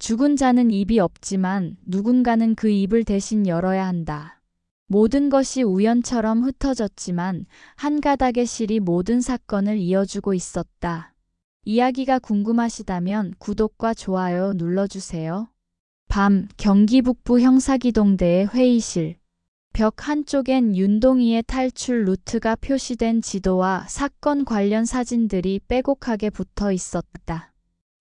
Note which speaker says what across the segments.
Speaker 1: 죽은 자는 입이 없지만 누군가는 그 입을 대신 열어야 한다. 모든 것이 우연처럼 흩어졌지만 한 가닥의 실이 모든 사건을 이어주고 있었다. 이야기가 궁금하시다면 구독과 좋아요 눌러주세요. 밤, 경기 북부 형사기동대의 회의실. 벽 한쪽엔 윤동이의 탈출 루트가 표시된 지도와 사건 관련 사진들이 빼곡하게 붙어 있었다.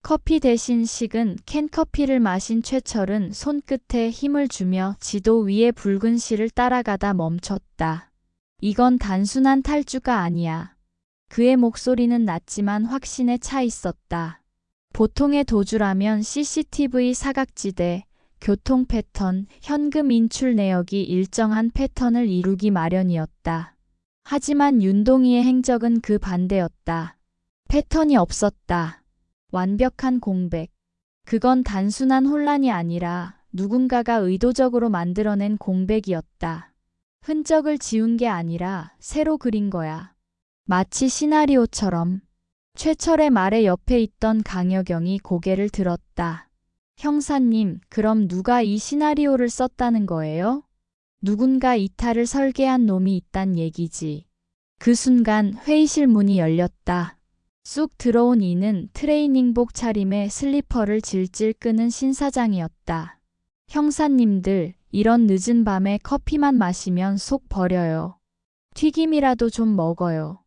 Speaker 1: 커피 대신 식은 캔커피를 마신 최철은 손끝에 힘을 주며 지도 위의 붉은 실을 따라가다 멈췄다. 이건 단순한 탈주가 아니야. 그의 목소리는 낮지만 확신에 차 있었다. 보통의 도주라면 CCTV 사각지대, 교통 패턴, 현금 인출 내역이 일정한 패턴을 이루기 마련이었다. 하지만 윤동이의 행적은 그 반대였다. 패턴이 없었다. 완벽한 공백. 그건 단순한 혼란이 아니라 누군가가 의도적으로 만들어낸 공백이었다. 흔적을 지운 게 아니라 새로 그린 거야. 마치 시나리오처럼. 최철의 말에 옆에 있던 강여경이 고개를 들었다. 형사님, 그럼 누가 이 시나리오를 썼다는 거예요? 누군가 이탈을 설계한 놈이 있단 얘기지. 그 순간 회의실 문이 열렸다. 쑥 들어온 이는 트레이닝복 차림에 슬리퍼를 질질 끄는 신사장이었다. 형사님들, 이런 늦은 밤에 커피만 마시면 속 버려요. 튀김이라도 좀 먹어요.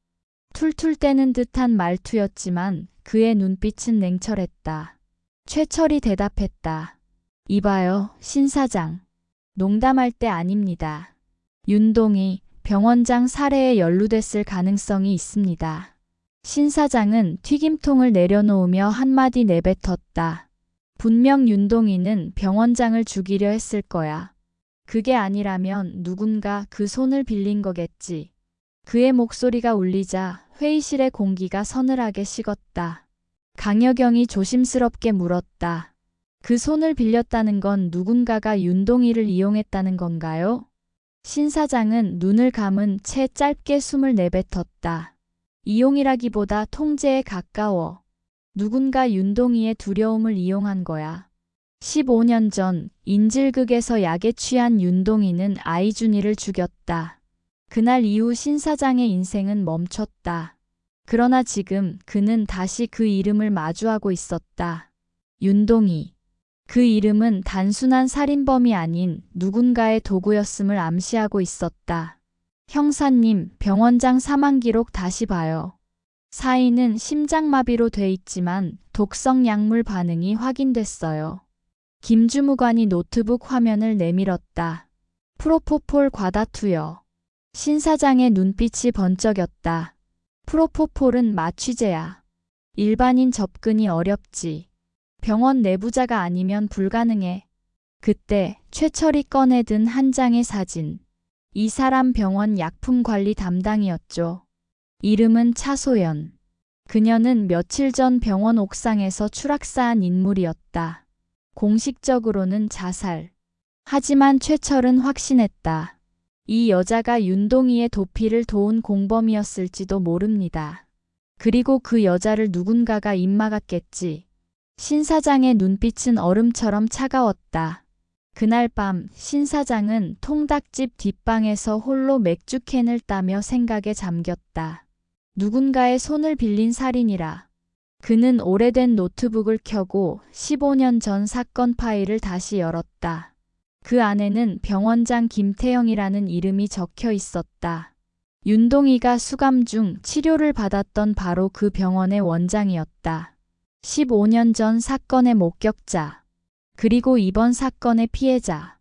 Speaker 1: 툴툴 대는 듯한 말투였지만 그의 눈빛은 냉철했다. 최철이 대답했다. 이봐요, 신사장. 농담할 때 아닙니다. 윤동이 병원장 살해에 연루됐을 가능성이 있습니다. 신사장은 튀김통을 내려놓으며 한마디 내뱉었다. 분명 윤동이는 병원장을 죽이려 했을 거야. 그게 아니라면 누군가 그 손을 빌린 거겠지. 그의 목소리가 울리자 회의실의 공기가 서늘하게 식었다. 강여경이 조심스럽게 물었다. 그 손을 빌렸다는 건 누군가가 윤동이를 이용했다는 건가요? 신사장은 눈을 감은 채 짧게 숨을 내뱉었다. 이용이라기보다 통제에 가까워. 누군가 윤동이의 두려움을 이용한 거야. 15년 전 인질극에서 약에 취한 윤동이는 아이준이를 죽였다. 그날 이후 신사장의 인생은 멈췄다. 그러나 지금 그는 다시 그 이름을 마주하고 있었다. 윤동이. 그 이름은 단순한 살인범이 아닌 누군가의 도구였음을 암시하고 있었다. 형사님, 병원장 사망 기록 다시 봐요. 사인은 심장마비로 돼 있지만 독성 약물 반응이 확인됐어요. 김주무관이 노트북 화면을 내밀었다. 프로포폴 과다 투여. 신사장의 눈빛이 번쩍였다. 프로포폴은 마취제야. 일반인 접근이 어렵지. 병원 내부자가 아니면 불가능해. 그때 최철이 꺼내든 한 장의 사진. 이 사람 병원 약품관리 담당이었죠. 이름은 차소연. 그녀는 며칠 전 병원 옥상에서 추락사한 인물이었다. 공식적으로는 자살. 하지만 최철은 확신했다. 이 여자가 윤동이의 도피를 도운 공범이었을지도 모릅니다. 그리고 그 여자를 누군가가 입막았겠지. 신사장의 눈빛은 얼음처럼 차가웠다. 그날 밤 신사장은 통닭집 뒷방에서 홀로 맥주캔을 따며 생각에 잠겼다. 누군가의 손을 빌린 살인이라. 그는 오래된 노트북을 켜고 15년 전 사건 파일을 다시 열었다. 그 안에는 병원장 김태영이라는 이름이 적혀 있었다. 윤동이가 수감 중 치료를 받았던 바로 그 병원의 원장이었다. 15년 전 사건의 목격자. 그리고 이번 사건의 피해자.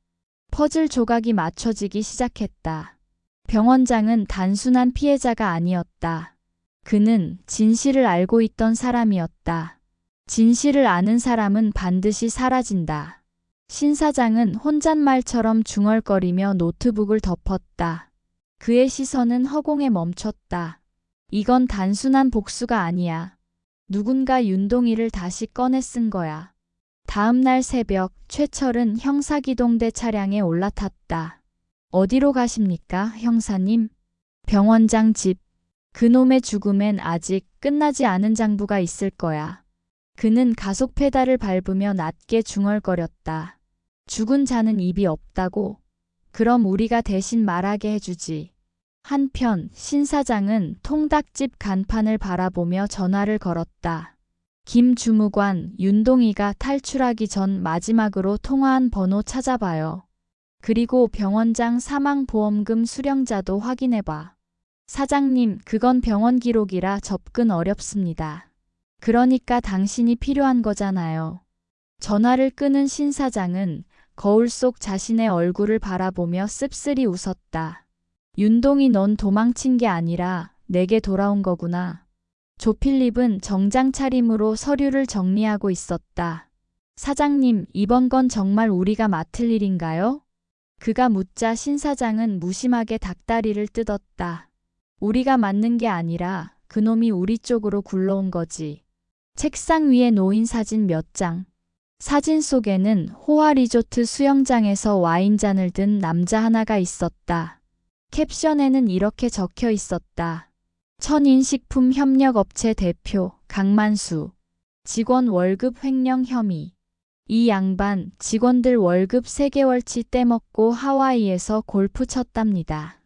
Speaker 1: 퍼즐 조각이 맞춰지기 시작했다. 병원장은 단순한 피해자가 아니었다. 그는 진실을 알고 있던 사람이었다. 진실을 아는 사람은 반드시 사라진다. 신사장은 혼잣말처럼 중얼거리며 노트북을 덮었다. 그의 시선은 허공에 멈췄다. 이건 단순한 복수가 아니야. 누군가 윤동이를 다시 꺼내 쓴 거야. 다음 날 새벽 최철은 형사기동대 차량에 올라탔다. 어디로 가십니까, 형사님? 병원장 집. 그놈의 죽음엔 아직 끝나지 않은 장부가 있을 거야. 그는 가속 페달을 밟으며 낮게 중얼거렸다. 죽은 자는 입이 없다고? 그럼 우리가 대신 말하게 해주지. 한편 신 사장은 통닭집 간판을 바라보며 전화를 걸었다. 김 주무관, 윤동이가 탈출하기 전 마지막으로 통화한 번호 찾아봐요. 그리고 병원장 사망보험금 수령자도 확인해봐. 사장님, 그건 병원 기록이라 접근 어렵습니다. 그러니까 당신이 필요한 거잖아요. 전화를 끊은 신 사장은 거울 속 자신의 얼굴을 바라보며 씁쓸히 웃었다. 윤동이, 넌 도망친 게 아니라 내게 돌아온 거구나. 조필립은 정장 차림으로 서류를 정리하고 있었다. 사장님, 이번 건 정말 우리가 맡을 일인가요? 그가 묻자 신 사장은 무심하게 닭다리를 뜯었다. 우리가 맡는 게 아니라 그놈이 우리 쪽으로 굴러온 거지. 책상 위에 놓인 사진 몇 장. 사진 속에는 호화 리조트 수영장에서 와인잔을 든 남자 하나가 있었다. 캡션에는 이렇게 적혀 있었다. 천인식품협력업체 대표 강만수. 직원 월급 횡령 혐의. 이 양반 직원들 월급 3개월치 떼먹고 하와이에서 골프 쳤답니다.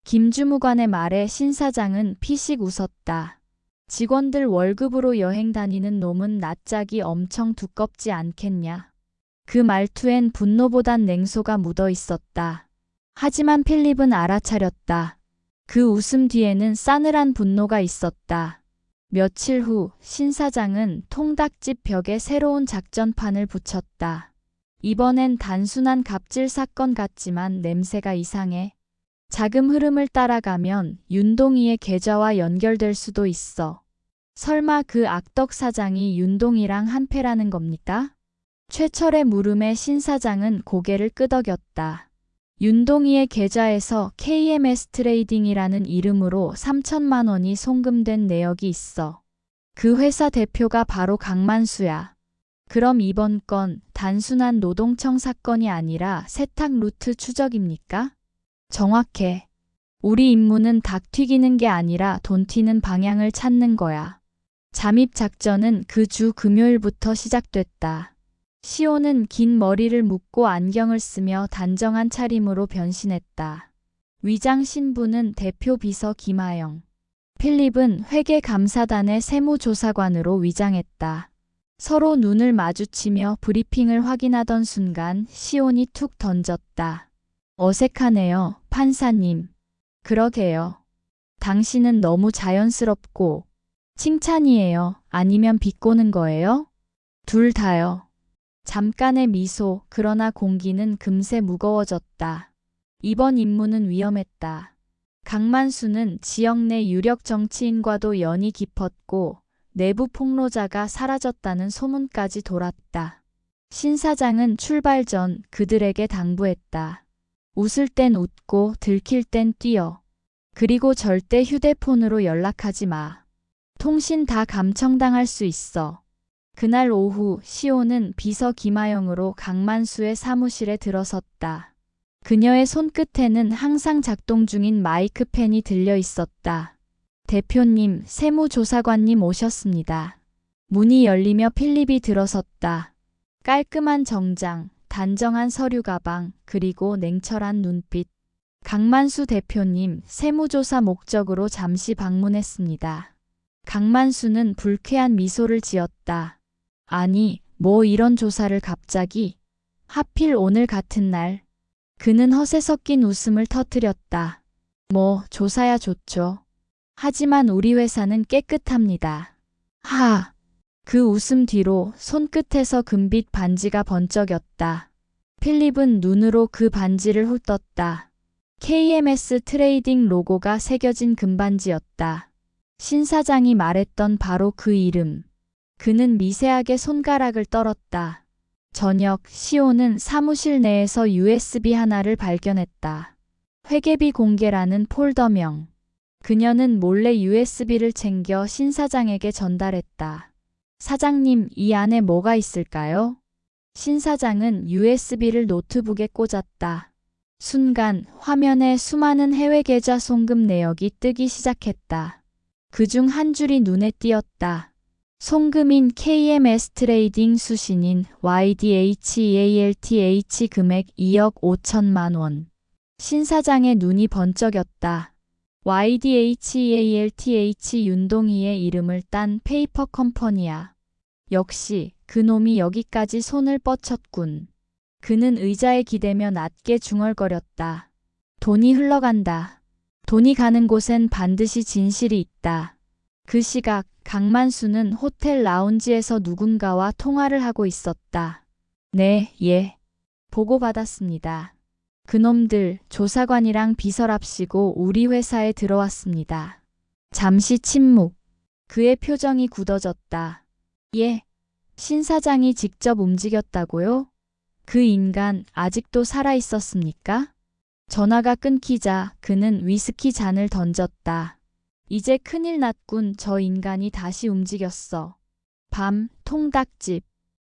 Speaker 1: 김주무관의 말에 신 사장은 피식 웃었다. 직원들 월급으로 여행 다니는 놈은 낯짝이 엄청 두껍지 않겠냐. 그 말투엔 분노보단 냉소가 묻어 있었다. 하지만 필립은 알아차렸다. 그 웃음 뒤에는 싸늘한 분노가 있었다. 며칠 후 신 사장은 통닭집 벽에 새로운 작전판을 붙였다. 이번엔 단순한 갑질 사건 같지만 냄새가 이상해. 자금 흐름을 따라가면 윤동이의 계좌와 연결될 수도 있어. 설마 그 악덕 사장이 윤동이랑 한패라는 겁니까? 최철의 물음에 신 사장은 고개를 끄덕였다. 윤동이의 계좌에서 KMS 트레이딩이라는 이름으로 3천만 원이 송금된 내역이 있어. 그 회사 대표가 바로 강만수야. 그럼 이번 건 단순한 노동청 사건이 아니라 세탁 루트 추적입니까? 정확해. 우리 임무는 닭 튀기는 게 아니라 돈 튀는 방향을 찾는 거야. 잠입 작전은 그 주 금요일부터 시작됐다. 시온은 긴 머리를 묶고 안경을 쓰며 단정한 차림으로 변신했다. 위장 신부는 대표 비서 김하영. 필립은 회계감사단의 세무조사관으로 위장했다. 서로 눈을 마주치며 브리핑을 확인하던 순간 시온이 툭 던졌다. 어색하네요, 판사님. 그러게요. 당신은 너무 자연스럽고. 칭찬이에요? 아니면 비꼬는 거예요? 둘 다요. 잠깐의 미소, 그러나 공기는 금세 무거워졌다. 이번 임무는 위험했다. 강만수는 지역 내 유력 정치인과도 연이 깊었고 내부 폭로자가 사라졌다는 소문까지 돌았다. 신 사장은 출발 전 그들에게 당부했다. 웃을 땐 웃고 들킬 땐 뛰어. 그리고 절대 휴대폰으로 연락하지 마. 통신 다 감청당할 수 있어. 그날 오후 시온은 비서 김하영으로 강만수의 사무실에 들어섰다. 그녀의 손끝에는 항상 작동 중인 마이크펜이 들려 있었다. 대표님, 세무조사관님 오셨습니다. 문이 열리며 필립이 들어섰다. 깔끔한 정장, 단정한 서류 가방, 그리고 냉철한 눈빛. 강만수 대표님, 세무조사 목적으로 잠시 방문했습니다. 강만수는 불쾌한 미소를 지었다. 아니, 뭐 이런 조사를 갑자기? 하필 오늘 같은 날. 그는 허세 섞인 웃음을 터뜨렸다. 뭐, 조사야 좋죠. 하지만 우리 회사는 깨끗합니다. 하! 그 웃음 뒤로 손끝에서 금빛 반지가 번쩍였다. 필립은 눈으로 그 반지를 훑었다. KMS 트레이딩 로고가 새겨진 금반지였다. 신 사장이 말했던 바로 그 이름. 그는 미세하게 손가락을 떨었다. 저녁, 시온은 사무실 내에서 USB 하나를 발견했다. 회계비 공개라는 폴더명. 그녀는 몰래 USB를 챙겨 신 사장에게 전달했다. 사장님, 이 안에 뭐가 있을까요? 신 사장은 USB를 노트북에 꽂았다. 순간 화면에 수많은 해외 계좌 송금 내역이 뜨기 시작했다. 그중 한 줄이 눈에 띄었다. 송금인 KMS 트레이딩 수신인 YDHEALTH 금액 2억 5천만 원. 신 사장의 눈이 번쩍였다. YDHEALTH 윤동희의 이름을 딴 페이퍼 컴퍼니야. 역시 그놈이 여기까지 손을 뻗쳤군. 그는 의자에 기대며 낮게 중얼거렸다. 돈이 흘러간다. 돈이 가는 곳엔 반드시 진실이 있다. 그 시각 강만수는 호텔 라운지에서 누군가와 통화를 하고 있었다. 네, 예. 보고받았습니다. 그놈들 조사관이랑 비서랍시고 우리 회사에 들어왔습니다. 잠시 침묵. 그의 표정이 굳어졌다. 예. 신 사장이 직접 움직였다고요? 그 인간 아직도 살아 있었습니까? 전화가 끊기자 그는 위스키 잔을 던졌다. 이제 큰일 났군. 저 인간이 다시 움직였어. 밤 통닭집.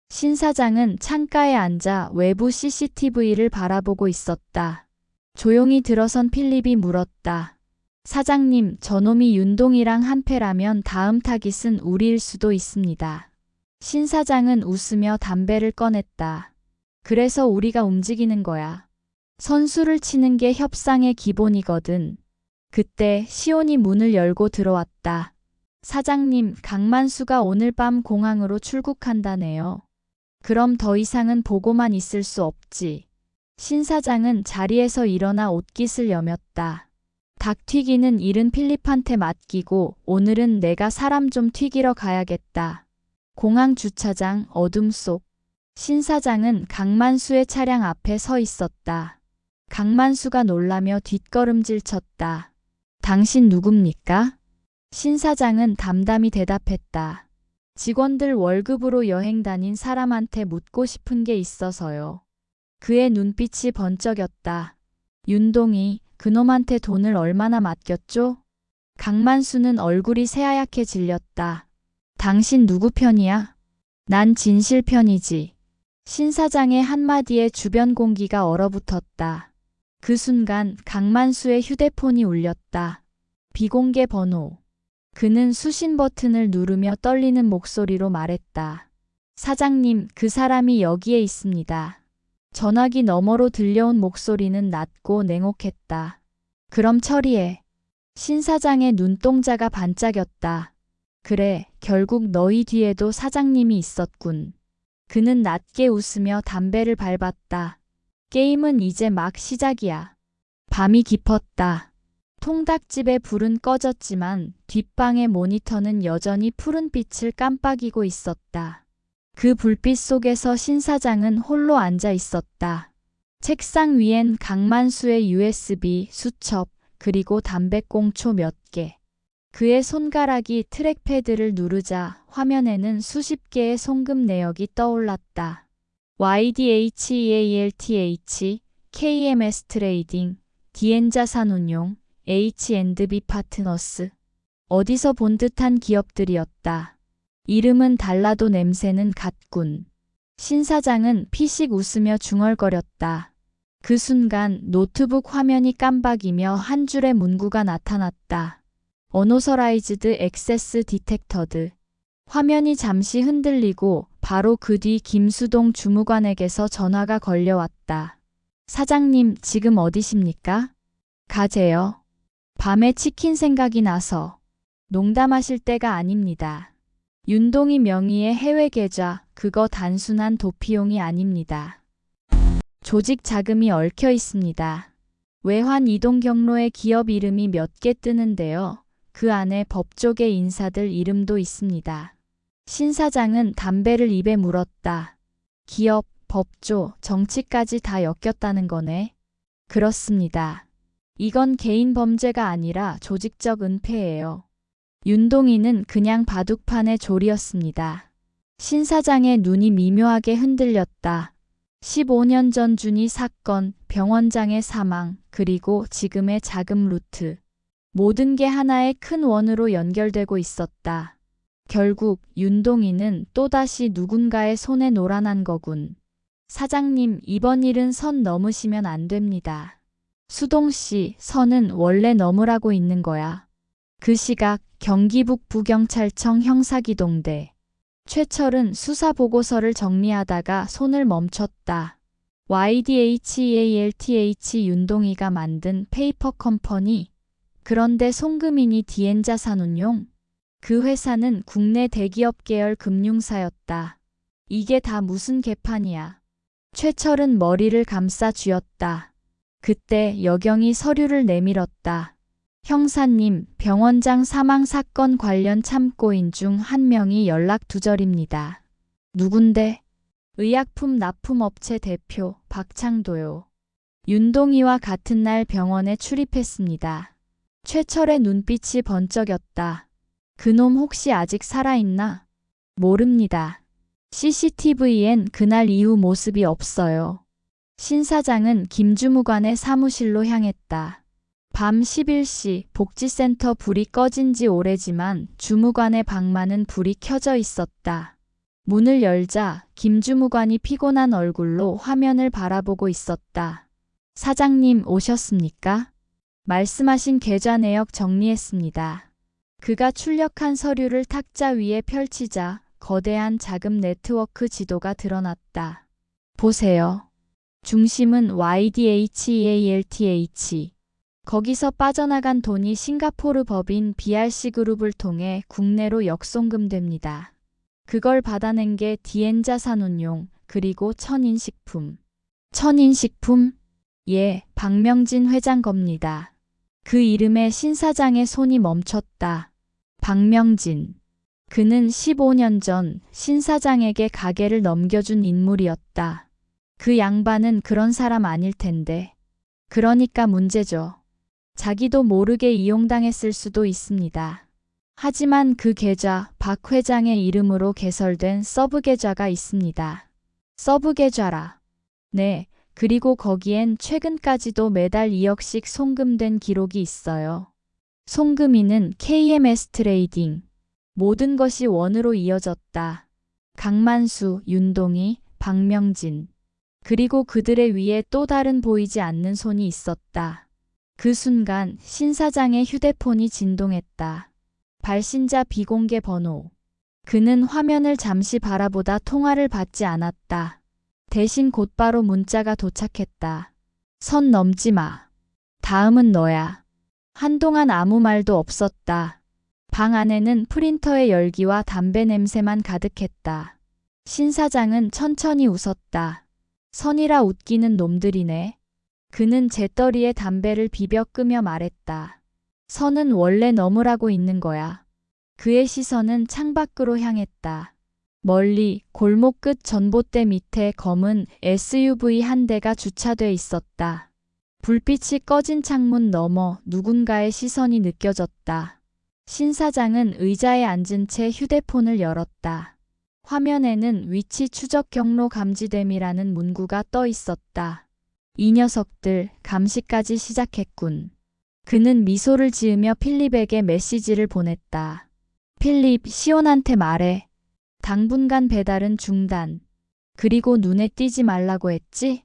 Speaker 1: 신 사장은 창가에 앉아 외부 CCTV를 바라보고 있었다. 조용히 들어선 필립이 물었다. 사장님, 저놈이 윤동이랑 한패라면 다음 타깃은 우리일 수도 있습니다. 신 사장은 웃으며 담배를 꺼냈다. 그래서 우리가 움직이는 거야. 선수를 치는 게 협상의 기본이거든. 그때 시온이 문을 열고 들어왔다. 사장님, 강만수가 오늘 밤 공항으로 출국한다네요. 그럼 더 이상은 보고만 있을 수 없지. 신 사장은 자리에서 일어나 옷깃을 여몄다. 닭 튀기는 일은 필립한테 맡기고 오늘은 내가 사람 좀 튀기러 가야겠다. 공항 주차장 어둠 속. 신 사장은 강만수의 차량 앞에 서 있었다. 강만수가 놀라며 뒷걸음질 쳤다. 당신 누굽니까? 신 사장은 담담히 대답했다. 직원들 월급으로 여행 다닌 사람한테 묻고 싶은 게 있어서요. 그의 눈빛이 번쩍였다. 윤동이 그놈한테 돈을 얼마나 맡겼죠? 강만수는 얼굴이 새하얗게 질렸다. 당신 누구 편이야? 난 진실 편이지. 신 사장의 한마디에 주변 공기가 얼어붙었다. 그 순간 강만수의 휴대폰이 울렸다. 비공개 번호. 그는 수신 버튼을 누르며 떨리는 목소리로 말했다. 사장님, 그 사람이 여기에 있습니다. 전화기 너머로 들려온 목소리는 낮고 냉혹했다. 그럼 처리해. 신 사장의 눈동자가 반짝였다. 그래, 결국 너희 뒤에도 사장님이 있었군. 그는 낮게 웃으며 담배를 밟았다. 게임은 이제 막 시작이야. 밤이 깊었다. 통닭집의 불은 꺼졌지만 뒷방의 모니터는 여전히 푸른 빛을 깜빡이고 있었다. 그 불빛 속에서 신 사장은 홀로 앉아 있었다. 책상 위엔 강만수의 USB 수첩 그리고 담배꽁초 몇 개. 그의 손가락이 트랙패드를 누르자 화면에는 수십 개의 송금 내역이 떠올랐다. YDHEALTH, KMS 트레이딩, 디엔자산운용, H&B 파트너스. 어디서 본 듯한 기업들이었다. 이름은 달라도 냄새는 같군. 신 사장은 피식 웃으며 중얼거렸다. 그 순간 노트북 화면이 깜박이며 한 줄의 문구가 나타났다. 어노서라이즈드 액세스 디텍터드. 화면이 잠시 흔들리고 바로 그 뒤 김수동 주무관에게서 전화가 걸려왔다. 사장님, 지금 어디십니까? 가재요. 밤에 치킨 생각이 나서. 농담하실 때가 아닙니다. 윤동희 명의의 해외 계좌, 그거 단순한 도피용이 아닙니다. 조직 자금이 얽혀 있습니다. 외환 이동 경로에 기업 이름이 몇 개 뜨는데요. 그 안에 법조계 인사들 이름도 있습니다. 신 사장은 담배를 입에 물었다. 기업, 법조, 정치까지 다 엮였다는 거네. 그렇습니다. 이건 개인 범죄가 아니라 조직적 은폐예요. 윤동희는 그냥 바둑판의 졸이었습니다. 신 사장의 눈이 미묘하게 흔들렸다. 15년 전 준이 사건, 병원장의 사망, 그리고 지금의 자금 루트. 모든 게 하나의 큰 원으로 연결되고 있었다. 결국 윤동희는 또다시 누군가의 손에 놀아난 거군. 사장님, 이번 일은 선 넘으시면 안 됩니다. 수동씨, 선은 원래 넘으라고 있는 거야. 그 시각 경기북 부경찰청 형사기동대. 최철은 수사 보고서를 정리하다가 손을 멈췄다. YDHEALTH 윤동이가 만든 페이퍼 컴퍼니. 그런데 송금인이 디엔자산운용. 그 회사는 국내 대기업 계열 금융사였다. 이게 다 무슨 개판이야. 최철은 머리를 감싸 쥐었다. 그때 여경이 서류를 내밀었다. 형사님, 병원장 사망 사건 관련 참고인 중 한 명이 연락 두절입니다. 누군데? 의약품 납품업체 대표 박창도요. 윤동이와 같은 날 병원에 출입했습니다. 최철의 눈빛이 번쩍였다. 그놈 혹시 아직 살아있나? 모릅니다. CCTV엔 그날 이후 모습이 없어요. 신 사장은 김주무관의 사무실로 향했다. 밤 11시 복지센터 불이 꺼진 지 오래지만 주무관의 방만은 불이 켜져 있었다. 문을 열자 김주무관이 피곤한 얼굴로 화면을 바라보고 있었다. 사장님 오셨습니까? 말씀하신 계좌 내역 정리했습니다. 그가 출력한 서류를 탁자 위에 펼치자 거대한 자금 네트워크 지도가 드러났다. 보세요. 중심은 YDHEALTH. 거기서 빠져나간 돈이 싱가포르 법인 BRC그룹을 통해 국내로 역송금됩니다. 그걸 받아낸 게 디엔자산운용 그리고 천인식품. 천인식품? 예, 박명진 회장 겁니다. 그 이름에 신 사장의 손이 멈췄다. 박명진. 그는 15년 전 신 사장에게 가게를 넘겨준 인물이었다. 그 양반은 그런 사람 아닐 텐데. 그러니까 문제죠. 자기도 모르게 이용당했을 수도 있습니다. 하지만 그 계좌 박 회장의 이름으로 개설된 서브 계좌가 있습니다. 서브 계좌라. 네, 그리고 거기엔 최근까지도 매달 2억씩 송금된 기록이 있어요. 송금인은 KMS 트레이딩. 모든 것이 원으로 이어졌다. 강만수, 윤동이, 박명진. 그리고 그들의 위에 또 다른 보이지 않는 손이 있었다. 그 순간 신 사장의 휴대폰이 진동했다. 발신자 비공개 번호. 그는 화면을 잠시 바라보다 통화를 받지 않았다. 대신 곧바로 문자가 도착했다. 선 넘지 마. 다음은 너야. 한동안 아무 말도 없었다. 방 안에는 프린터의 열기와 담배 냄새만 가득했다. 신 사장은 천천히 웃었다. 선이라 웃기는 놈들이네. 그는 재떨이에 담배를 비벼 끄며 말했다. 선은 원래 너무라고 있는 거야. 그의 시선은 창밖으로 향했다. 멀리 골목 끝 전봇대 밑에 검은 SUV 한 대가 주차돼 있었다. 불빛이 꺼진 창문 너머 누군가의 시선이 느껴졌다. 신 사장은 의자에 앉은 채 휴대폰을 열었다. 화면에는 위치 추적 경로 감지됨이라는 문구가 떠 있었다. 이 녀석들 감시까지 시작했군. 그는 미소를 지으며 필립에게 메시지를 보냈다. 필립, 시온한테 말해. 당분간 배달은 중단. 그리고 눈에 띄지 말라고 했지?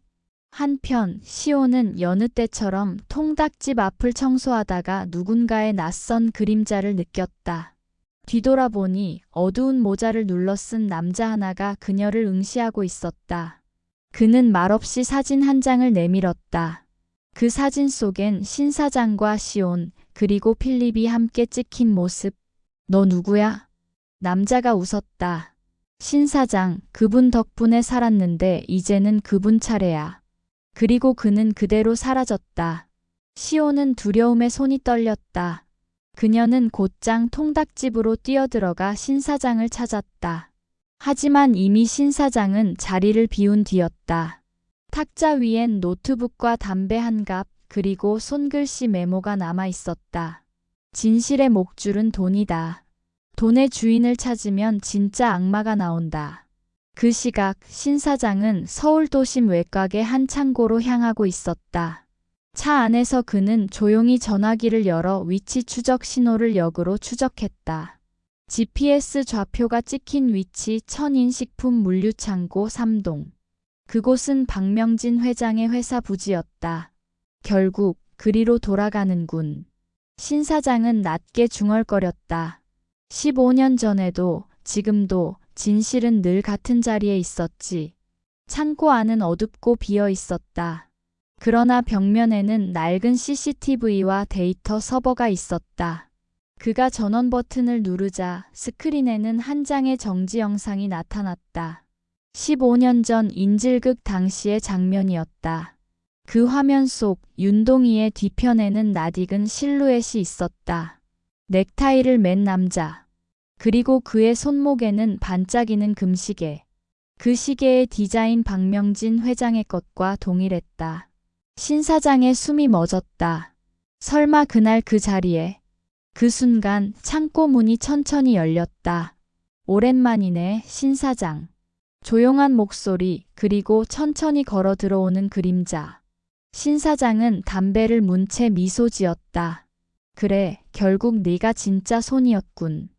Speaker 1: 한편 시온은 여느 때처럼 통닭집 앞을 청소하다가 누군가의 낯선 그림자를 느꼈다. 뒤돌아보니 어두운 모자를 눌러 쓴 남자 하나가 그녀를 응시하고 있었다. 그는 말없이 사진 한 장을 내밀었다. 그 사진 속엔 신 사장과 시온 그리고 필립이 함께 찍힌 모습. 너 누구야? 남자가 웃었다. 신 사장, 그분 덕분에 살았는데 이제는 그분 차례야. 그리고 그는 그대로 사라졌다. 시온은 두려움에 손이 떨렸다. 그녀는 곧장 통닭집으로 뛰어들어가 신 사장을 찾았다. 하지만 이미 신 사장은 자리를 비운 뒤였다. 탁자 위엔 노트북과 담배 한 갑, 그리고 손글씨 메모가 남아 있었다. 진실의 목줄은 돈이다. 돈의 주인을 찾으면 진짜 악마가 나온다. 그 시각 신 사장은 서울 도심 외곽의 한 창고로 향하고 있었다. 차 안에서 그는 조용히 전화기를 열어 위치 추적 신호를 역으로 추적했다. GPS 좌표가 찍힌 위치 천인식품 물류창고 3동. 그곳은 박명진 회장의 회사 부지였다. 결국 그리로 돌아가는군. 신 사장은 낮게 중얼거렸다. 15년 전에도 지금도 진실은 늘 같은 자리에 있었지. 창고 안은 어둡고 비어 있었다. 그러나 벽면에는 낡은 CCTV와 데이터 서버가 있었다. 그가 전원 버튼을 누르자 스크린에는 한 장의 정지 영상이 나타났다. 15년 전 인질극 당시의 장면이었다. 그 화면 속 윤동이의 뒤편에는 낯익은 실루엣이 있었다. 넥타이를 맨 남자. 그리고 그의 손목에는 반짝이는 금시계. 그 시계의 디자인 박명진 회장의 것과 동일했다. 신 사장의 숨이 멎었다. 설마 그날 그 자리에. 그 순간 창고 문이 천천히 열렸다. 오랜만이네, 신 사장. 조용한 목소리, 그리고 천천히 걸어 들어오는 그림자. 신 사장은 담배를 문 채 미소 지었다. 그래, 결국 네가 진짜 손이었군.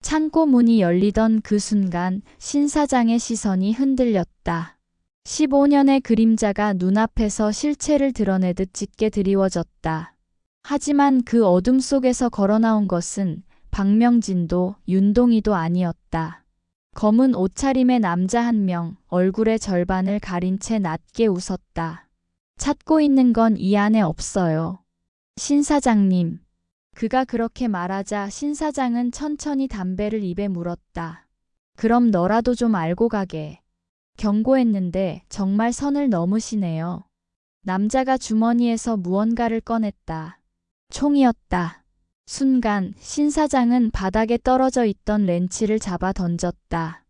Speaker 1: 창고 문이 열리던 그 순간 신 사장의 시선이 흔들렸다. 15년의 그림자가 눈앞에서 실체를 드러내듯 짙게 드리워졌다. 하지만 그 어둠 속에서 걸어나온 것은 박명진도 윤동이도 아니었다. 검은 옷차림의 남자 한 명, 얼굴의 절반을 가린 채 낮게 웃었다. 찾고 있는 건 이 안에 없어요. 신 사장님. 그가 그렇게 말하자 신 사장은 천천히 담배를 입에 물었다. 그럼 너라도 좀 알고 가게. 경고했는데 정말 선을 넘으시네요. 남자가 주머니에서 무언가를 꺼냈다. 총이었다. 순간 신 사장은 바닥에 떨어져 있던 렌치를 잡아 던졌다.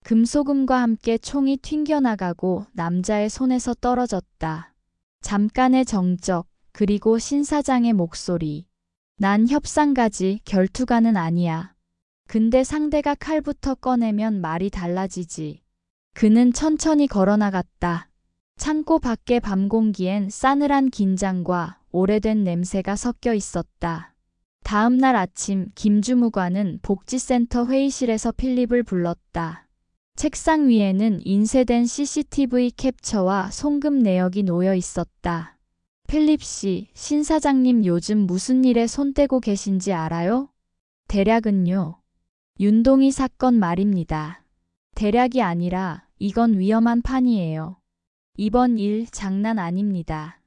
Speaker 1: 금소금과 함께 총이 튕겨나가고 남자의 손에서 떨어졌다. 잠깐의 정적, 그리고 신 사장의 목소리. 난 협상가지, 결투가는 아니야. 근데 상대가 칼부터 꺼내면 말이 달라지지. 그는 천천히 걸어나갔다. 창고 밖의 밤 공기엔 싸늘한 긴장과 오래된 냄새가 섞여 있었다. 다음 날 아침 김주무관은 복지센터 회의실에서 필립을 불렀다. 책상 위에는 인쇄된 CCTV 캡처와 송금 내역이 놓여 있었다. 필립 씨, 신 사장님 요즘 무슨 일에 손 떼고 계신지 알아요? 대략은요. 윤동이 사건 말입니다. 대략이 아니라 이건 위험한 판이에요. 이번 일 장난 아닙니다.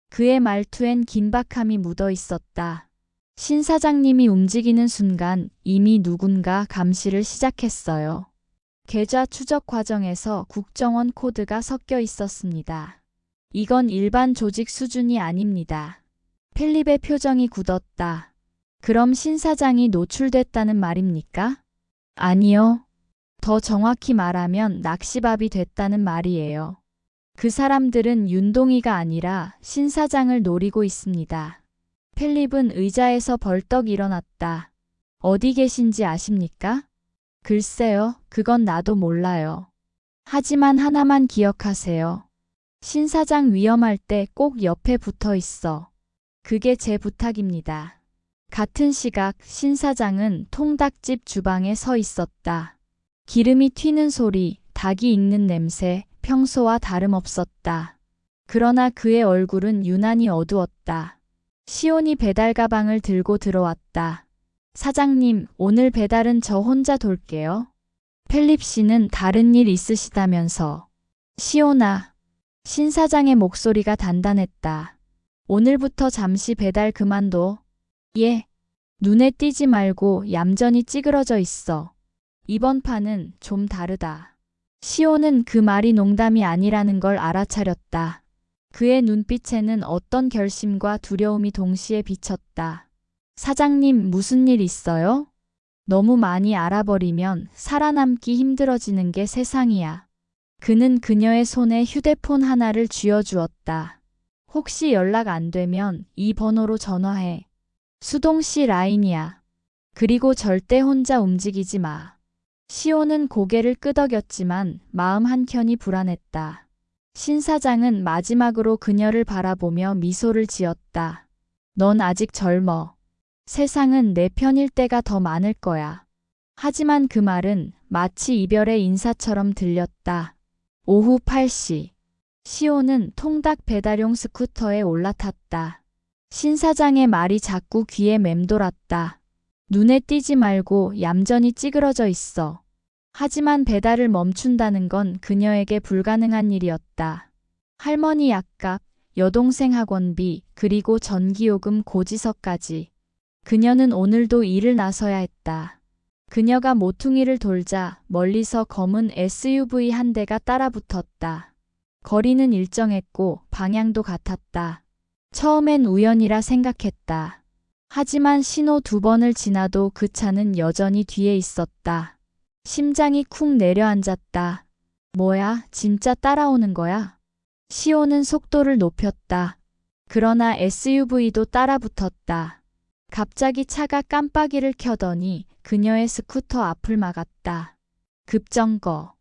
Speaker 1: 그의 말투엔 긴박함이 묻어 있었다. 신 사장님이 움직이는 순간 이미 누군가 감시를 시작했어요. 계좌 추적 과정에서 국정원 코드가 섞여 있었습니다. 이건 일반 조직 수준이 아닙니다. 필립의 표정이 굳었다. 그럼 신 사장이 노출됐다는 말입니까? 아니요. 더 정확히 말하면 낚시밥이 됐다는 말이에요. 그 사람들은 윤동이가 아니라 신 사장을 노리고 있습니다. 필립은 의자에서 벌떡 일어났다. 어디 계신지 아십니까? 글쎄요, 그건 나도 몰라요. 하지만 하나만 기억하세요. 신 사장 위험할 때 꼭 옆에 붙어 있어. 그게 제 부탁입니다. 같은 시각 신 사장은 통닭집 주방에 서 있었다. 기름이 튀는 소리, 닭이 익는 냄새, 평소와 다름없었다. 그러나 그의 얼굴은 유난히 어두웠다. 시온이 배달 가방을 들고 들어왔다. 사장님, 오늘 배달은 저 혼자 돌게요. 필립 씨는 다른 일 있으시다면서. 시온아. 신 사장의 목소리가 단단했다. 오늘부터 잠시 배달 그만둬. 예. 눈에 띄지 말고 얌전히 찌그러져 있어. 이번 판은 좀 다르다. 시온은 그 말이 농담이 아니라는 걸 알아차렸다. 그의 눈빛에는 어떤 결심과 두려움이 동시에 비쳤다. 사장님, 무슨 일 있어요? 너무 많이 알아버리면 살아남기 힘들어지는 게 세상이야. 그는 그녀의 손에 휴대폰 하나를 쥐어주었다. 혹시 연락 안 되면 이 번호로 전화해. 수동 씨 라인이야. 그리고 절대 혼자 움직이지 마. 시온은 고개를 끄덕였지만 마음 한켠이 불안했다. 신 사장은 마지막으로 그녀를 바라보며 미소를 지었다. 넌 아직 젊어. 세상은 내 편일 때가 더 많을 거야. 하지만 그 말은 마치 이별의 인사처럼 들렸다. 오후 8시. 시온은 통닭 배달용 스쿠터에 올라탔다. 신 사장의 말이 자꾸 귀에 맴돌았다. 눈에 띄지 말고 얌전히 찌그러져 있어. 하지만 배달을 멈춘다는 건 그녀에게 불가능한 일이었다. 할머니 약값, 여동생 학원비, 그리고 전기요금 고지서까지. 그녀는 오늘도 일을 나서야 했다. 그녀가 모퉁이를 돌자 멀리서 검은 SUV 한 대가 따라붙었다. 거리는 일정했고 방향도 같았다. 처음엔 우연이라 생각했다. 하지만 신호 2번을 지나도 그 차는 여전히 뒤에 있었다. 심장이 쿵 내려앉았다. 뭐야, 진짜 따라오는 거야? 시온은 속도를 높였다. 그러나 SUV도 따라붙었다. 갑자기 차가 깜빡이를 켜더니 그녀의 스쿠터 앞을 막았다. 급정거.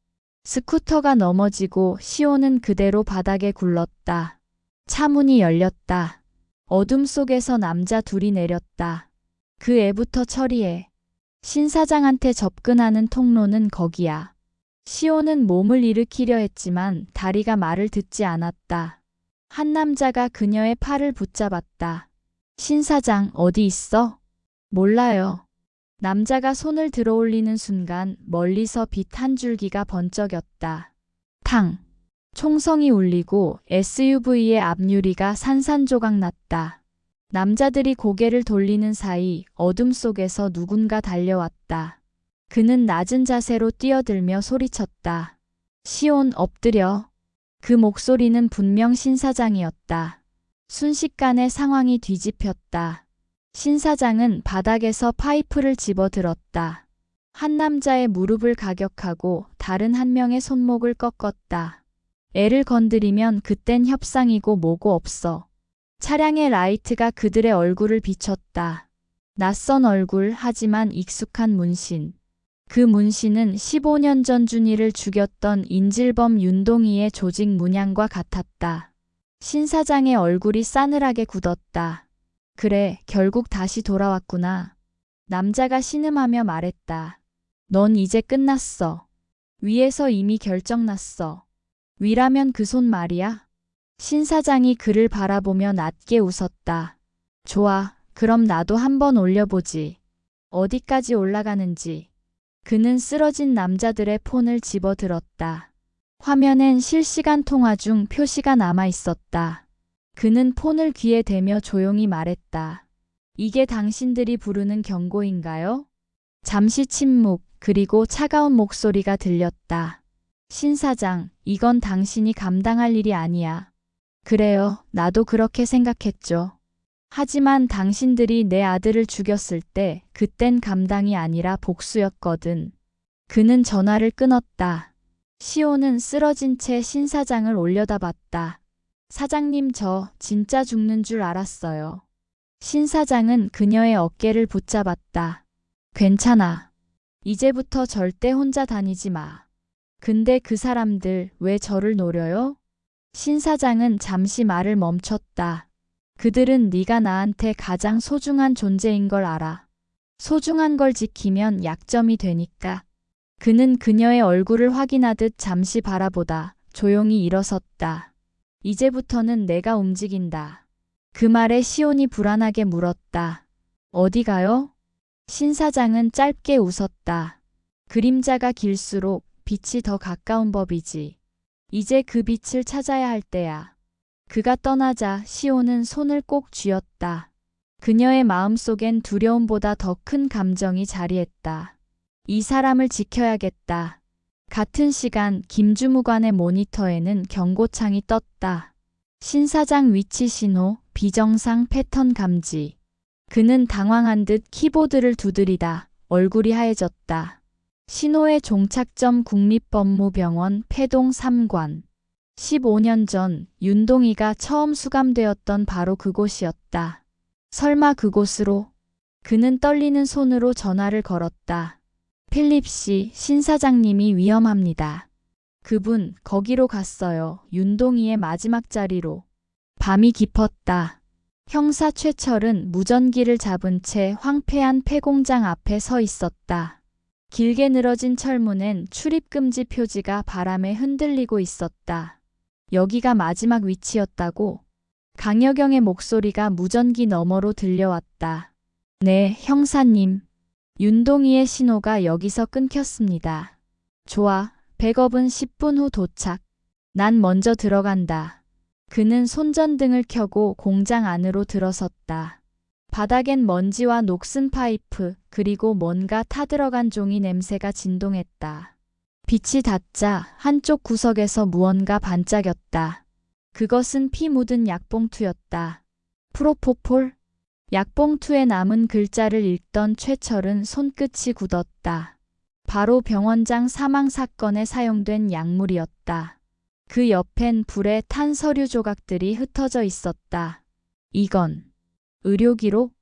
Speaker 1: 스쿠터가 넘어지고 시온은 그대로 바닥에 굴렀다. 차 문이 열렸다. 어둠 속에서 남자 둘이 내렸다. 그 애부터 처리해. 신 사장한테 접근하는 통로는 거기야. 시온은 몸을 일으키려 했지만 다리가 말을 듣지 않았다. 한 남자가 그녀의 팔을 붙잡았다. 신 사장 어디 있어? 몰라요. 남자가 손을 들어올리는 순간 멀리서 빛 한 줄기가 번쩍였다. 탕! 총성이 울리고 SUV의 앞유리가 산산조각 났다. 남자들이 고개를 돌리는 사이 어둠 속에서 누군가 달려왔다. 그는 낮은 자세로 뛰어들며 소리쳤다. 시온 엎드려. 그 목소리는 분명 신 사장이었다. 순식간에 상황이 뒤집혔다. 신 사장은 바닥에서 파이프를 집어들었다. 한 남자의 무릎을 가격하고 다른 한 명의 손목을 꺾었다. 애를 건드리면 그땐 협상이고 뭐고 없어. 차량의 라이트가 그들의 얼굴을 비췄다. 낯선 얼굴 하지만 익숙한 문신. 그 문신은 15년 전 준이를 죽였던 인질범 윤동희의 조직 문양과 같았다. 신 사장의 얼굴이 싸늘하게 굳었다. 그래, 결국 다시 돌아왔구나. 남자가 신음하며 말했다. 넌 이제 끝났어. 위에서 이미 결정났어. 위라면 그 손 말이야? 신 사장이 그를 바라보며 낮게 웃었다. 좋아, 그럼 나도 한번 올려보지. 어디까지 올라가는지. 그는 쓰러진 남자들의 폰을 집어들었다. 화면엔 실시간 통화 중 표시가 남아 있었다. 그는 폰을 귀에 대며 조용히 말했다. 이게 당신들이 부르는 경고인가요? 잠시 침묵, 그리고 차가운 목소리가 들렸다. 신 사장, 이건 당신이 감당할 일이 아니야. 그래요, 나도 그렇게 생각했죠. 하지만 당신들이 내 아들을 죽였을 때 그땐 감당이 아니라 복수였거든. 그는 전화를 끊었다. 시온은 쓰러진 채 신 사장을 올려다봤다. 사장님, 저 진짜 죽는 줄 알았어요. 신 사장은 그녀의 어깨를 붙잡았다. 괜찮아. 이제부터 절대 혼자 다니지 마. 근데 그 사람들 왜 저를 노려요? 신 사장은 잠시 말을 멈췄다. 그들은 네가 나한테 가장 소중한 존재인 걸 알아. 소중한 걸 지키면 약점이 되니까. 그는 그녀의 얼굴을 확인하듯 잠시 바라보다 조용히 일어섰다. 이제부터는 내가 움직인다. 그 말에 시온이 불안하게 물었다. 어디 가요? 신 사장은 짧게 웃었다. 그림자가 길수록 빛이 더 가까운 법이지. 이제 그 빛을 찾아야 할 때야. 그가 떠나자 시온은 손을 꼭 쥐었다. 그녀의 마음속엔 두려움보다 더 큰 감정이 자리했다. 이 사람을 지켜야겠다. 같은 시간 김주무관의 모니터에는 경고창이 떴다. 신 사장 위치 신호, 비정상 패턴 감지. 그는 당황한 듯 키보드를 두드리다 얼굴이 하얘졌다. 신호의 종착점 국립법무병원 폐동 3관. 15년 전 윤동희가 처음 수감되었던 바로 그곳이었다. 설마 그곳으로? 그는 떨리는 손으로 전화를 걸었다. 필립 씨, 신 사장님이 위험합니다. 그분 거기로 갔어요. 윤동희의 마지막 자리로. 밤이 깊었다. 형사 최철은 무전기를 잡은 채 황폐한 폐공장 앞에 서 있었다. 길게 늘어진 철문엔 출입금지 표지가 바람에 흔들리고 있었다. 여기가 마지막 위치였다고? 강여경의 목소리가 무전기 너머로 들려왔다. 네, 형사님. 윤동희의 신호가 여기서 끊겼습니다. 좋아. 백업은 10분 후 도착. 난 먼저 들어간다. 그는 손전등을 켜고 공장 안으로 들어섰다. 바닥엔 먼지와 녹슨 파이프, 그리고 뭔가 타들어간 종이 냄새가 진동했다. 빛이 닿자 한쪽 구석에서 무언가 반짝였다. 그것은 피 묻은 약봉투였다. 프로포폴? 약봉투에 남은 글자를 읽던 최철은 손끝이 굳었다. 바로 병원장 사망 사건에 사용된 약물이었다. 그 옆엔 불에 탄 서류 조각들이 흩어져 있었다. 이건 의료기록?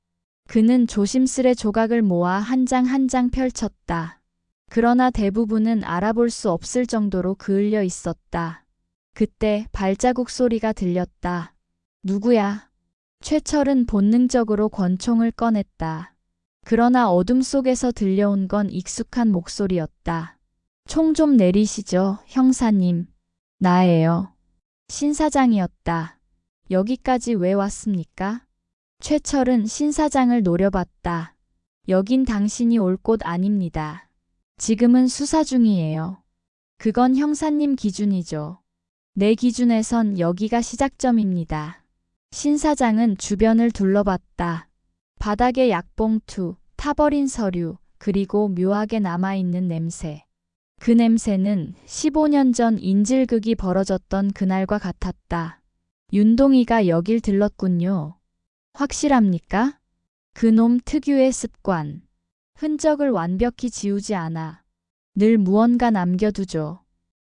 Speaker 1: 그는 조심스레 조각을 모아 한 장 한 장 펼쳤다. 그러나 대부분은 알아볼 수 없을 정도로 그을려 있었다. 그때 발자국 소리가 들렸다. 누구야? 최철은 본능적으로 권총을 꺼냈다. 그러나 어둠 속에서 들려온 건 익숙한 목소리였다. 총 좀 내리시죠, 형사님. 나예요. 신 사장이었다. 여기까지 왜 왔습니까? 최철은 신 사장을 노려봤다. 여긴 당신이 올 곳 아닙니다. 지금은 수사 중이에요. 그건 형사님 기준이죠. 내 기준에선 여기가 시작점입니다. 신 사장은 주변을 둘러봤다. 바닥에 약봉투, 타버린 서류, 그리고 묘하게 남아있는 냄새. 그 냄새는 15년 전 인질극이 벌어졌던 그날과 같았다. 윤동이가 여길 들렀군요. 확실합니까? 그놈 특유의 습관. 흔적을 완벽히 지우지 않아. 늘 무언가 남겨두죠.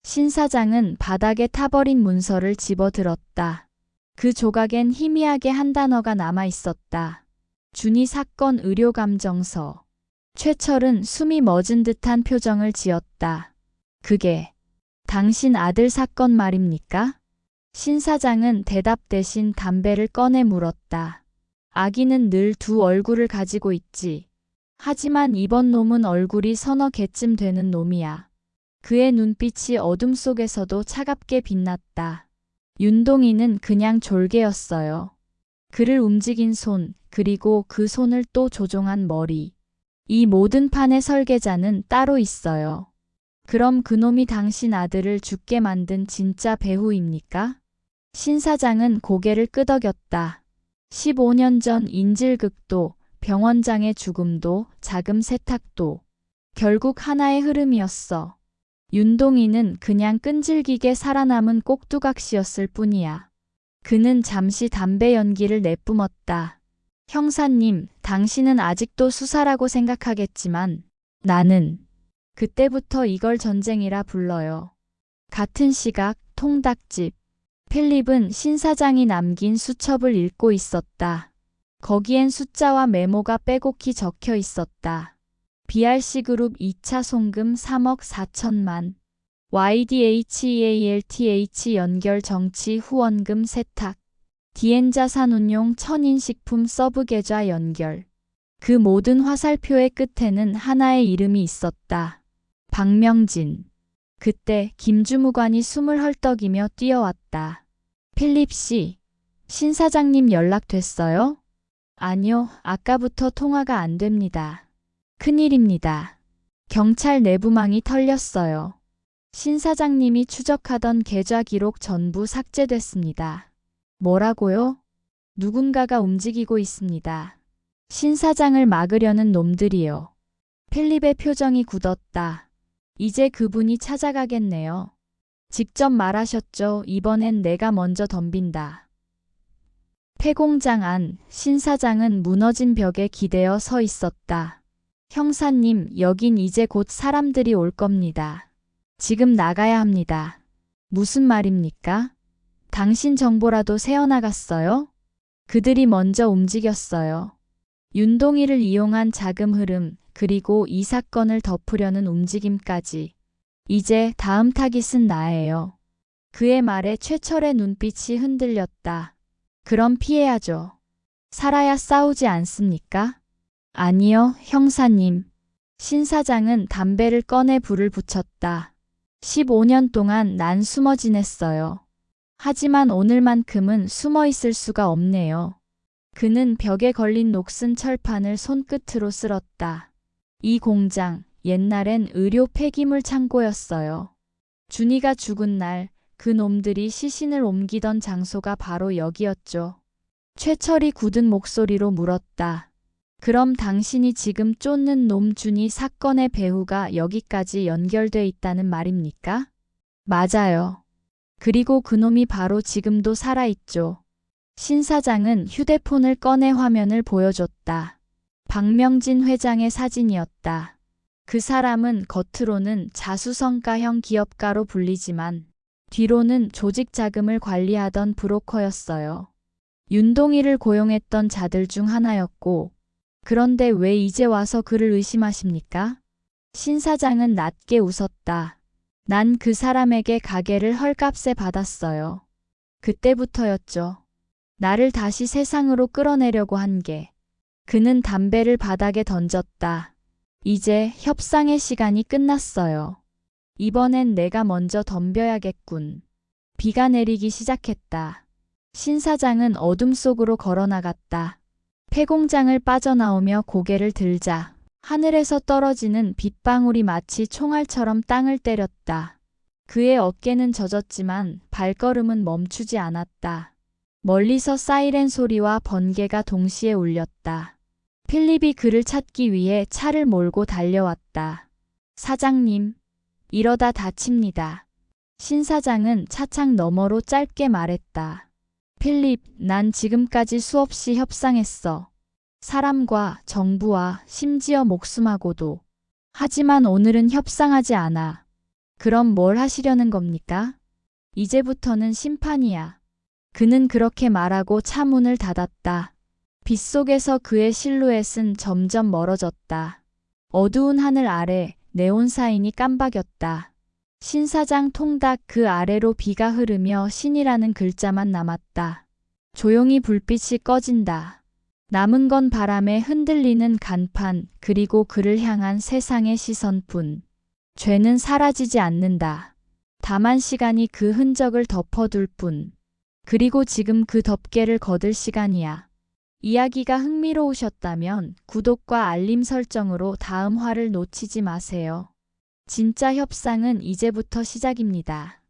Speaker 1: 신 사장은 바닥에 타버린 문서를 집어들었다. 그 조각엔 희미하게 한 단어가 남아 있었다. 준이 사건 의료감정서. 최철은 숨이 멎은 듯한 표정을 지었다. 그게 당신 아들 사건 말입니까? 신 사장은 대답 대신 담배를 꺼내 물었다. 아기는 늘 두 얼굴을 가지고 있지. 하지만 이번 놈은 얼굴이 서너 개쯤 되는 놈이야. 그의 눈빛이 어둠 속에서도 차갑게 빛났다. 윤동이는 그냥 졸개였어요. 그를 움직인 손, 그리고 그 손을 또 조종한 머리. 이 모든 판의 설계자는 따로 있어요. 그럼 그놈이 당신 아들을 죽게 만든 진짜 배후입니까? 신 사장은 고개를 끄덕였다. 15년 전 인질극도, 병원장의 죽음도, 자금 세탁도 결국 하나의 흐름이었어. 윤동이는 그냥 끈질기게 살아남은 꼭두각시였을 뿐이야. 그는 잠시 담배 연기를 내뿜었다. 형사님, 당신은 아직도 수사라고 생각하겠지만 나는 그때부터 이걸 전쟁이라 불러요. 같은 시각, 통닭집. 필립은 신 사장이 남긴 수첩을 읽고 있었다. 거기엔 숫자와 메모가 빼곡히 적혀 있었다. BRC 그룹 2차 송금 3억 4천만. YDHEALTH 연결 정치 후원금 세탁. DN자산운용 천인식품 서브 계좌 연결. 그 모든 화살표의 끝에는 하나의 이름이 있었다. 박명진. 그때 김주무관이 숨을 헐떡이며 뛰어왔다. 필립 씨, 신 사장님 연락됐어요? 아니요, 아까부터 통화가 안 됩니다. 큰일입니다. 경찰 내부망이 털렸어요. 신 사장님이 추적하던 계좌 기록 전부 삭제됐습니다. 뭐라고요? 누군가가 움직이고 있습니다. 신 사장을 막으려는 놈들이요. 필립의 표정이 굳었다. 이제 그분이 찾아가겠네요. 직접 말하셨죠. 이번엔 내가 먼저 덤빈다. 폐공장 안, 신 사장은 무너진 벽에 기대어 서 있었다. 형사님, 여긴 이제 곧 사람들이 올 겁니다. 지금 나가야 합니다. 무슨 말입니까? 당신 정보라도 새어나갔어요? 그들이 먼저 움직였어요. 윤동이를 이용한 자금 흐름, 그리고 이 사건을 덮으려는 움직임까지. 이제 다음 타깃은 나예요. 그의 말에 최철의 눈빛이 흔들렸다. 그럼 피해야죠. 살아야 싸우지 않습니까? 아니요, 형사님. 신 사장은 담배를 꺼내 불을 붙였다. 15년 동안 난 숨어 지냈어요. 하지만 오늘만큼은 숨어 있을 수가 없네요. 그는 벽에 걸린 녹슨 철판을 손끝으로 쓸었다. 이 공장, 옛날엔 의료 폐기물 창고였어요. 준이가 죽은 날 그 놈들이 시신을 옮기던 장소가 바로 여기였죠. 최철이 굳은 목소리로 물었다. 그럼 당신이 지금 쫓는 놈 준이 사건의 배후가 여기까지 연결돼 있다는 말입니까? 맞아요. 그리고 그놈이 바로 지금도 살아있죠. 신 사장은 휴대폰을 꺼내 화면을 보여줬다. 박명진 회장의 사진이었다. 그 사람은 겉으로는 자수성가형 기업가로 불리지만 뒤로는 조직 자금을 관리하던 브로커였어요. 윤동희를 고용했던 자들 중 하나였고, 그런데 왜 이제 와서 그를 의심하십니까? 신 사장은 낮게 웃었다. 난 그 사람에게 가게를 헐값에 받았어요. 그때부터였죠. 나를 다시 세상으로 끌어내려고 한 게. 그는 담배를 바닥에 던졌다. 이제 협상의 시간이 끝났어요. 이번엔 내가 먼저 덤벼야겠군. 비가 내리기 시작했다. 신 사장은 어둠 속으로 걸어나갔다. 폐공장을 빠져나오며 고개를 들자 하늘에서 떨어지는 빗방울이 마치 총알처럼 땅을 때렸다. 그의 어깨는 젖었지만 발걸음은 멈추지 않았다. 멀리서 사이렌 소리와 번개가 동시에 울렸다. 필립이 그를 찾기 위해 차를 몰고 달려왔다. 사장님, 이러다 다칩니다. 신 사장은 차창 너머로 짧게 말했다. 필립, 난 지금까지 수없이 협상했어. 사람과 정부와 심지어 목숨하고도. 하지만 오늘은 협상하지 않아. 그럼 뭘 하시려는 겁니까? 이제부터는 심판이야. 그는 그렇게 말하고 차 문을 닫았다. 빗속에서 그의 실루엣은 점점 멀어졌다. 어두운 하늘 아래 네온 사인이 깜박였다. 신사장 통닭 그 아래로 비가 흐르며 신이라는 글자만 남았다. 조용히 불빛이 꺼진다. 남은 건 바람에 흔들리는 간판 그리고 그를 향한 세상의 시선뿐. 죄는 사라지지 않는다. 다만 시간이 그 흔적을 덮어둘 뿐. 그리고 지금 그 덮개를 거둘 시간이야. 이야기가 흥미로우셨다면 구독과 알림 설정으로 다음 화를 놓치지 마세요. 진짜 협상은 이제부터 시작입니다.